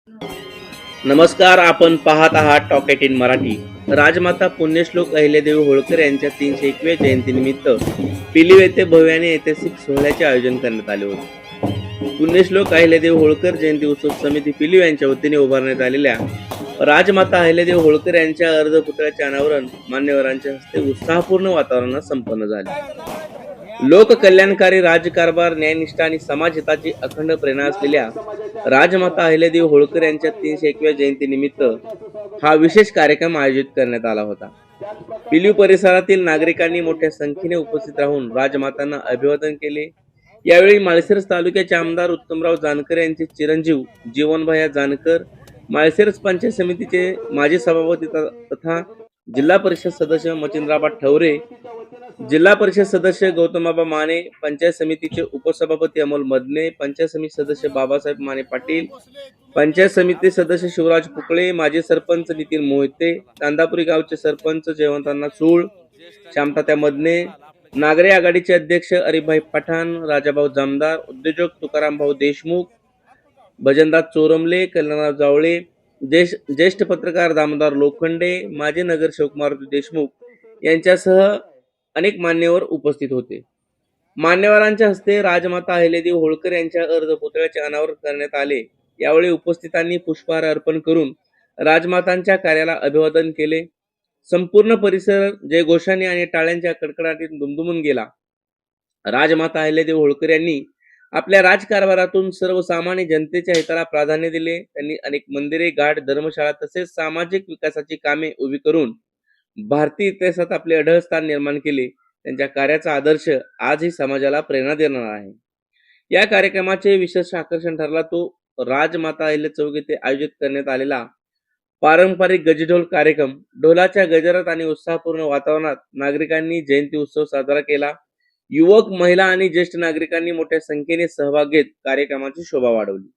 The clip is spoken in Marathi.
नमस्कार, आपण पाहत आहात टॉक 18 मराठी. राजमाता पुण्यश्लोक अहिल्यादेवी होळकर यांच्या 301व्या जयंतीनिमित्त पिलीव येथे भव्य आणि ऐतिहासिक सोहळ्याचे आयोजन करण्यात आले होते. पुण्यश्लोक अहिल्यादेवी होळकर जयंती उत्सव समिती पिलीव यांच्या वतीने उभारण्यात आलेल्या राजमाता अहिल्यादेवी होळकर यांच्या अर्धपुतळ्याचे अनावरण मान्यवरांच्या हस्ते उत्साहपूर्ण वातावरणात संपन्न झाले. लोककल्याणकारी राजकारभार, न्यायनिष्ठा आणि समाजहिताची अखंड प्रेरणा असलेल्या राजमाता अहिल्यादेवी होळकर यांच्या 301व्या जयंतीनिमित्त हा विशेष कार्यक्रम आयोजित करण्यात आला होता. पिलीव परिसरातील नागरिकांनी मोठ्या संख्येने उपस्थित राहून राजमातांना अभिवादन केले. यावेळी माळशिरस तालुक्याचे आमदार उत्तमराव जानकर यांचे चिरंजीव जीवनभैया जानकर, माळशिरस पंचायत समितीचे माजी सभापती तथा जिल्हा परिषद सदस्य मचिंद्राबा ठवरे, जिल्हा परिषद सदस्य गौतमबाबा माने, पंचायत समितीचे उपसभापती अमोल मदने, पंचायत समिती सदस्य बाबासाहेब माने पाटील, पंचायत समिती सदस्य शिवराज पुकळे, माजी सरपंच नितीन मोहिते, कांदापुरी गावचे सरपंच जयवंतांना सूळ, श्यामतात्या मदने, नागरी आघाडीचे अध्यक्ष अरिभाई पठाण, राजाभाऊ जामदार, उद्योजक तुकारामभाऊ देशमुख, भजनदास चोरमले, कल्याणराव जावळे, ज्येष्ठ पत्रकार दामोदर लोखंडे, माजी नगरसेवक मारुती देशमुख यांच्यासह अनेक मान्यवर उपस्थित होते. मान्यवरांच्या हस्ते राजमाता अहिल्यादेवी होळकर यांच्या अर्धपुतळ्याचे अनावरण करण्यात आले. यावेळी उपस्थितांनी पुष्पहार अर्पण करून राजमातांच्या कार्याला अभिवादन केले. संपूर्ण परिसर जयघोषाने आणि टाळ्यांच्या कडकडाटाने दुमदुमून गेला. राजमाता अहिल्यादेवी होळकर यांनी आपल्या राजकारभारातून सर्वसामान्य जनतेच्या हिताला प्राधान्य दिले. त्यांनी अनेक मंदिरे, घाट, धर्मशाळा तसेच सामाजिक विकासाची कामे उभी करून भारतीय इतिहासात आपले अढळ स्थान निर्माण केले. त्यांच्या कार्याचा आदर्श आजही समाजाला प्रेरणा देणार आहे. या कार्यक्रमाचे विशेष आकर्षण ठरला तो राजमाता अहिल्या चौक येथे आयोजित करण्यात आलेला पारंपरिक गजढोल कार्यक्रम. ढोलाच्या गजरात आणि उत्साहपूर्ण वातावरणात नागरिकांनी जयंती उत्सव साजरा केला. युवक, महिला आणि ज्येष्ठ नागरिकांनी मोठ्या संख्येने सहभाग घेत कार्यक्रमाची शोभा वाढवली.